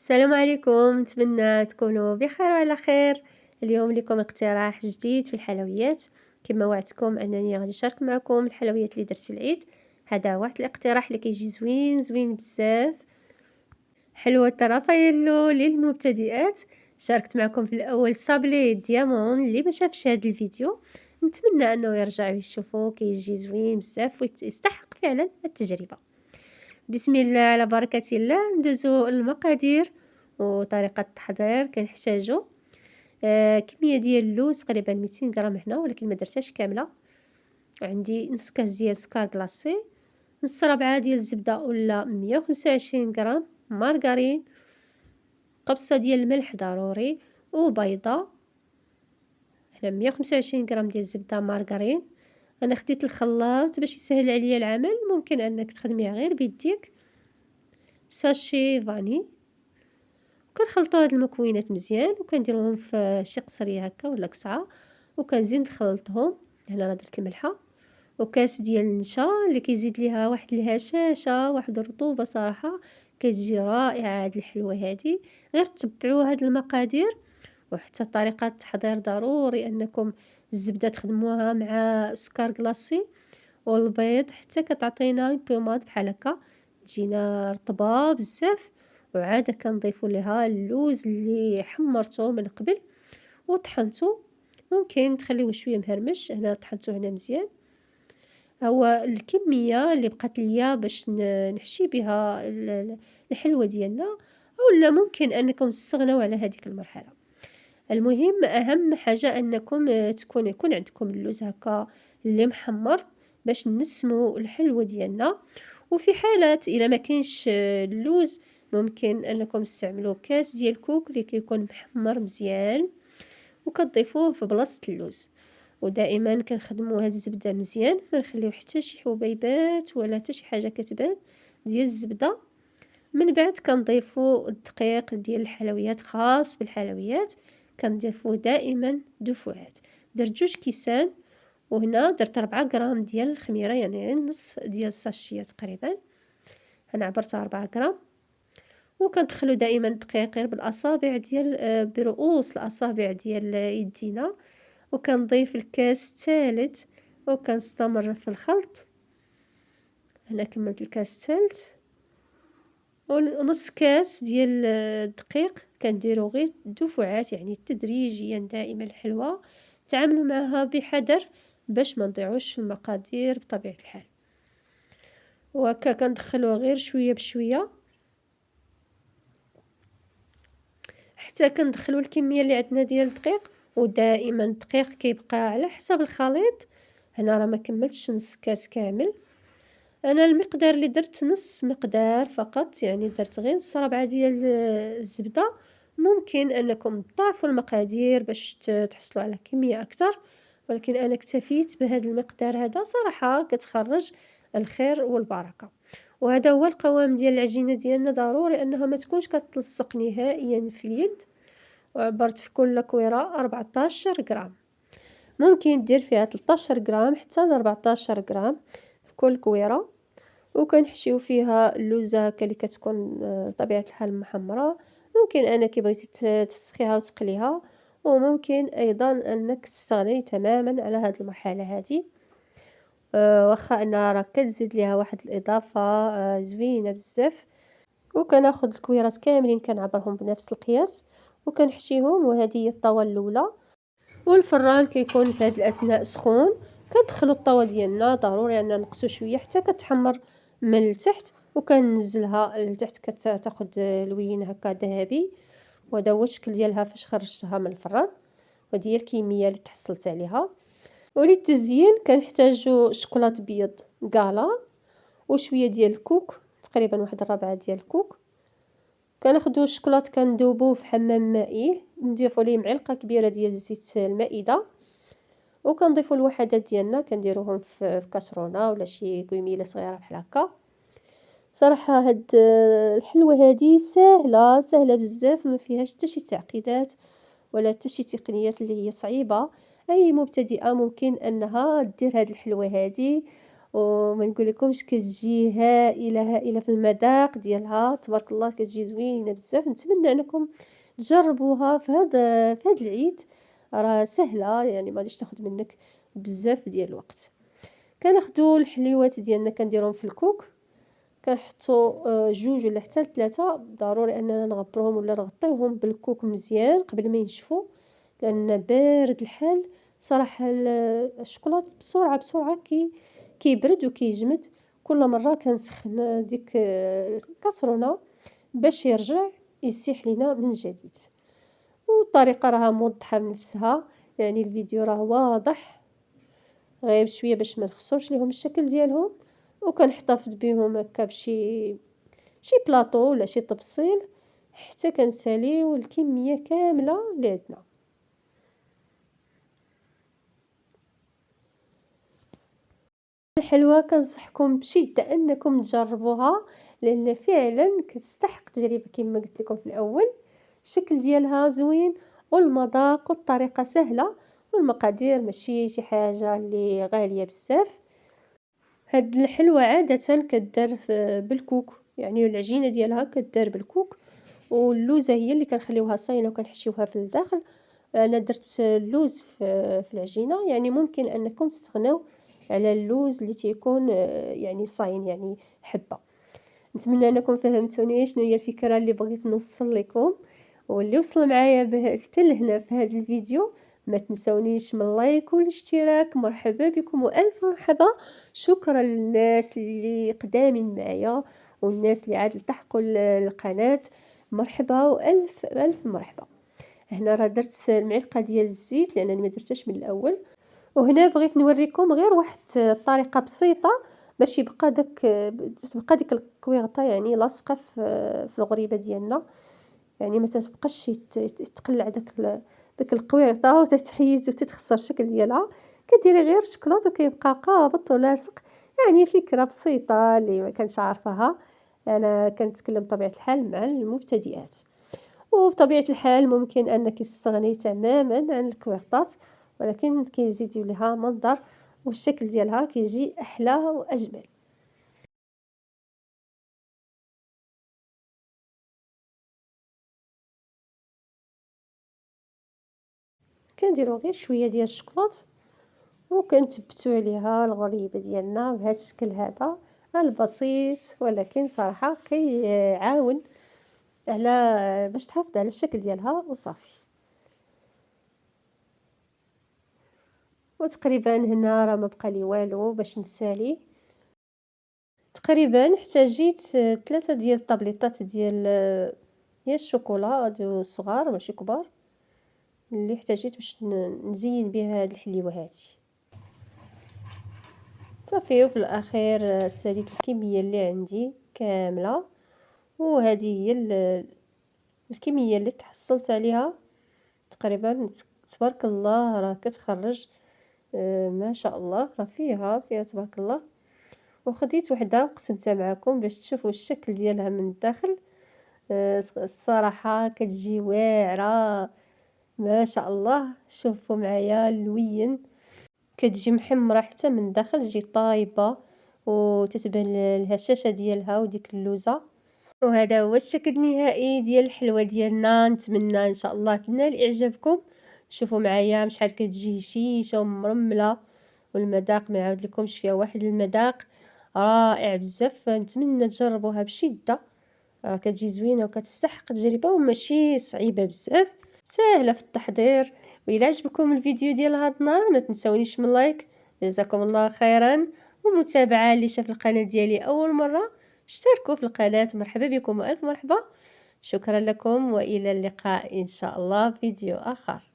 السلام عليكم، نتمنى تكونوا بخير وعلى خير. اليوم لكم اقتراح جديد في الحلويات. كما وعدتكم انني غادي نشارك معكم الحلويات اللي درت في العيد. هذا واحد الاقتراح اللي كيجي زوين زوين بزاف، حلوة رافاييلو للمبتدئات. شاركت معكم في الاول صابلي ديامون اللي ما شافش هذا الفيديو، نتمنى انه يرجعوا يشوفوه، كيجي زوين بزاف ويستحق فعلا التجربة. بسم الله على بركة الله، ندوزو المقادير وطريقة التحضير. كنحتاجو كمية ديال اللوز تقريبا 200 غرام هنا، ولكن ما درتهاش كاملة. عندي نص كاس ديال سكر كلاصي، نص ربعة ديال الزبدة ولا 125 غرام مارغرين، قبصة ديال الملح ضروري، وبيضة. هنا 125 غرام ديال الزبدة مارغرين. انا خديت الخلاط باش يسهل عليا العمل، ممكن انك تخدميها غير بيديك. ساشي فاني. كنخلطوا هاد المكونات مزيان وكنديروهم في شي قصريه هكا ولا قصعه، وكنزيد نخلطهم. هنا راه درت الملحه وكاس ديال النشا اللي كيزيد ليها واحد الهشاشه، واحد الرطوبه. صراحه كتجي رائعه هاد الحلوه هادي. غير تبعوا هاد المقادير. وحتى طريقه التحضير ضروري انكم الزبده تخدموها مع سكر كلاصي، والبيض حتى كتعطينا بوماد بحال هكا، تجينا رطبه بزاف. وعاد كنضيفوا ليها اللوز اللي حمرته من قبل وطحنته. ممكن تخليوه شويه مهرمش، هنا طحنته هنا مزيان. هو الكميه اللي بقات ليا باش نحشي بها الحلوه ديالنا، ولا ممكن انكم تستغنوا على هذيك المرحله. المهم اهم حاجه انكم يكون عندكم اللوز هكا اللي محمر باش نسمو الحلوه ديالنا. وفي حالة إلا ما كاينش اللوز، ممكن أنكم تستعملوا كاس ديال كوك اللي كيكون محمر مزيان وكتضيفوه في بلاصة اللوز. ودائما كنخدموا هاد الزبدة مزيان، ما نخليو حتى شي حبيبات ولا حتى شي حاجة كتبان ديال الزبدة. من بعد كنضيفوا الدقيق ديال الحلويات، خاص بالحلويات كنضيفوه دائما دفعات. درت 2 كيسان، وهنا درت 4 غرام ديال الخميره، يعني نص ديال الساشيه تقريبا. انا عبرتها 4 غرام. وكندخلو دائما الدقيق غير بالاصابع ديال برؤوس الاصابع ديال يدينا. وكنضيف الكاس الثالث وكنستمر في الخلط. هنا كملت الكاس الثالث. ونص كاس ديال الدقيق كنديرو غير دفعات، يعني تدريجيا دائما الحلوه. تعاملوا معها بحذر باش ما نضيعوش في المقادير بطبيعه الحال. وهكا كندخلوها غير شويه بشويه حتى كندخلوا الكميه اللي عندنا ديال الدقيق. ودائما الدقيق كيبقى على حسب الخليط. هنا راه ما كملتش نص كاس كامل. انا المقدار اللي درت نص مقدار فقط، يعني درت غير نص ربعه ديال الزبده. ممكن انكم تضاعفوا المقادير باش تحصلوا على كميه اكثر، ولكن انا اكتفيت بهذا المقدار. هذا صراحه كتخرج الخير والبركه. وهذا هو القوام ديال العجينه ديالنا. ضروري انها ما تكونش كتلصق نهائيا في اليد. وعبرت في كل كويره 14 غرام، ممكن دير فيها 13 غرام حتى ل 14 غرام في كل كويره. وكنحشيو فيها اللوزه هكا اللي كتكون طبيعه الحال محمره. ممكن انك بغيتي تفسخيها وتقليها، وممكن ايضا انك تستغني تماما على هذه المرحله هذه. واخا انا راه كتزيد ليها واحد الاضافه زوينه بزاف. وكناخذ الكويرات كاملين كنعبرهم بنفس القياس وكنحشيهم. وهذه هي الطاوه الاولى. والفران كيكون في هذا الاثناء سخون. كندخلوا الطاوه ديالنا، ضروري اننا نقصوا شويه حتى كتحمر من التحت، وكنزلها لتحت كتاخذ لوين هكا ذهبي. وهذا هو الشكل ديالها فاش خرجتها من الفران. وهذه هي الكميه اللي تحصلت عليها. وللتزيين كنحتاجو شوكولاط بيض كالا، وشويه ديال الكوك، تقريبا واحد الربعه ديال الكوك. كناخدو الشوكولاط كندوبوه في حمام مائي، نضيفو ليه معلقه كبيره ديال زيت المائده. وكنضيفو الوحدات ديالنا كنديروهم في كاسرونه ولا شي كويميله صغيره بحال هكا. صراحه هاد الحلوه هادي سهله سهله بزاف، ما فيهاش حتى شي تعقيدات ولا حتى شي تقنيات اللي هي صعيبه. اي مبتدئه ممكن انها دير هاد الحلوه هادي وما نقولكمش كتجي هائلة، هائلة في المذاق ديالها، تبارك الله كتجي زوينة بزاف. نتمنى أنكم تجربوها في هاد العيد، راه سهلة يعني ما غاديش تاخد منك بزاف ديال الوقت. كناخدو الحليوات ديالنا كنديروهم في الكوك، كنحطو 2 ولا حتى ل3، ضروري أننا نغبروهم ولا نغطيوهم بالكوك مزيان قبل ما ينشفوا، لأن بارد الحال صراحة الشكلاط بسرعة كيبرد وكيجمد. كل مرة كنسخن ديك الكاسرونة باش يرجع يسيح لينا من جديد. والطريقة راها موضحة بنفسها، يعني الفيديو راه واضح، غير بشوية باش ما نخسرش ليهم الشكل ديالهم. وكنحتفظ بهم هكا شي بلاطو ولا شي طبسيل حتى كنساليو الكمية كاملة اللي عندنا. الحلوى كنصحكم بشدة أنكم تجربوها، لأن فعلا كتستحق تجربة كما قلت لكم في الأول. الشكل ديالها زوين والمذاق والطريقة سهلة، والمقادير ماشي شي حاجة اللي غالية بزاف. هاد الحلوى عادة كدار بالكوك، يعني العجينة ديالها كدار بالكوك، واللوزة هي اللي كنخليوها صاينة وكنحشيوها في الداخل. أنا درت اللوز في العجينة، يعني ممكن أنكم تستغناو على اللوز اللي تيكون يعني صاين، يعني حبة. نتمنى أنكم فهمتوني شنو هي الفكرة اللي بغيت نوصل لكم، واللي وصل معايا حتى لهنا في هذا الفيديو ما تنسونيش من اللايك والاشتراك. مرحبا بكم والف مرحبا. شكرا للناس اللي قدامين معايا والناس اللي عاد التحقوا القناة، مرحبا والف الف مرحبا. هنا راه درت المعلقه ديال الزيت لانني ما درتهاش من الاول. وهنا بغيت نوريكم غير واحد الطريقه بسيطه باش تبقى ديك الكويغطه يعني لاصقه في الغريبه ديالنا، يعني ما تبقاش يتقلع داك القويغطه وتتحيد وتتخسر الشكل ديالها. كديري غير شكلاط وكيبقى قابط ولاصق. يعني فكره بسيطه اللي ما كنتش عارفاها، انا كنتكلم بطبيعه الحال مع المبتدئات. وبطبيعة الحال ممكن أنك تستغني تماما عن الكويغطات، ولكن كيزيدوا لها منظر والشكل ديالها كيجي أحلى وأجمل. كنديروا غير شوية ديال الشكلاط وكنتبتوا عليها الغريبة ديالنا بهذا الشكل هذا البسيط، ولكن صراحة كيعاون على باش تحافظ على الشكل ديالها وصافي. وتقريبا هنا راه ما بقى لي والو باش نسالي. تقريبا احتاجيت 3 ديال الطابليطات ديال الشوكولا، هادو صغار ماشي كبار، اللي احتاجيت باش نزين بها هاد الحليوه هادي. صافي وفي الاخير ساليت الكميه اللي عندي كامله، وهذه هي الكميه اللي تحصلت عليها تقريبا. تبارك الله راه كتخرج ما شاء الله، راه فيها تبارك الله. وخديت وحده وقسمتها معكم باش تشوفوا الشكل ديالها من الداخل. الصراحه كتجي واعره ما شاء الله. شوفوا معايا اللوين، كتجي محمره حتى من الداخل، تجي طايبه وتتبان الهشاشه ديالها وديك اللوزه. وهذا هو الشكل النهائي ديال الحلوه ديالنا. نتمنى ان شاء الله تنال اعجابكم. شوفوا معايا شحال كتجي هشيشه ومرمله، والمذاق ما نعاود لكمش فيها واحد المذاق رائع بزاف. نتمنى تجربوها بشده، كتجي زوينه وكتستحق تجربه وماشي صعيبه بزاف، سهله في التحضير. وإلا عجبكم الفيديو ديال هاد النهار ما تنسونيش من لايك، جزاكم الله خيرا، ومتابعه. اللي شاف القناه ديالي اول مره اشتركوا في القناه. مرحبا بكم والف مرحبا. شكرا لكم والى اللقاء ان شاء الله فيديو اخر.